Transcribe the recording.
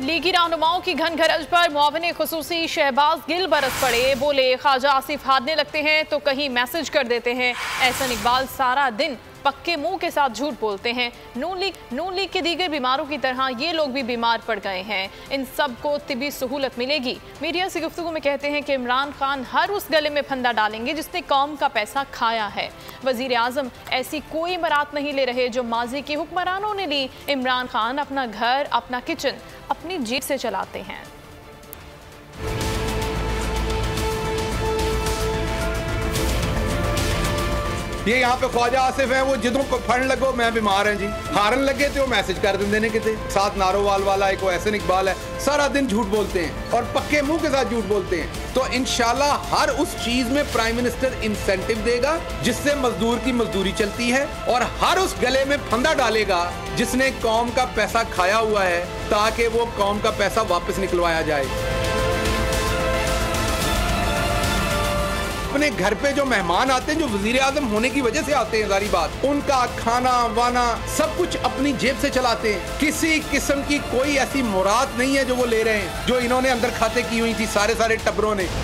लीगी रहनुमाओं की घन घरज पर मुआविन खुसूसी शहबाज गिल बरस पड़े। बोले ख्वाजा आसिफ हारने लगते हैं तो कहीं मैसेज कर देते हैं। एहसन इकबाल सारा दिन पक्के मुंह के साथ झूठ बोलते हैं। नून लीग के दीगर बीमारों की तरह ये लोग भी बीमार पड़ गए हैं। इन सब को तिबी सहूलत मिलेगी। मीडिया से गुफ्तगू में कहते हैं कि इमरान खान हर उस गले में फंदा डालेंगे जिसने कौम का पैसा खाया है। वजीर आजम ऐसी कोई बरात नहीं ले रहे जो माजी के हुक्मरानों ने ली। इमरान खान अपना घर, अपना किचन अपनी जेब से चलाते हैं। ये यहाँ पे ख्वाजा आसिफ है, वो जिदों को फड़ लगो मैं बीमार है जी, हारन लगे तो मैसेज कर देंगे ने किते। साथ नारोवाल वाला एक एहसन इकबाल है, सारा दिन झूठ बोलते हैं और पक्के मुंह के साथ झूठ बोलते हैं। तो इंशाल्लाह हर उस चीज में प्राइम मिनिस्टर इंसेंटिव देगा जिससे मजदूर की मजदूरी चलती है, और हर उस गले में फंदा डालेगा जिसने कौम का पैसा खाया हुआ है, ताकि वो कौम का पैसा वापस निकलवाया जाए। अपने घर पे जो मेहमान आते हैं, जो वजीर आजम होने की वजह से आते हैं, सारी बात उनका खाना वाना सब कुछ अपनी जेब से चलाते हैं। किसी किस्म की कोई ऐसी मुराद नहीं है जो वो ले रहे हैं जो इन्होंने अंदर खाते की हुई थी सारे टब्बरों ने।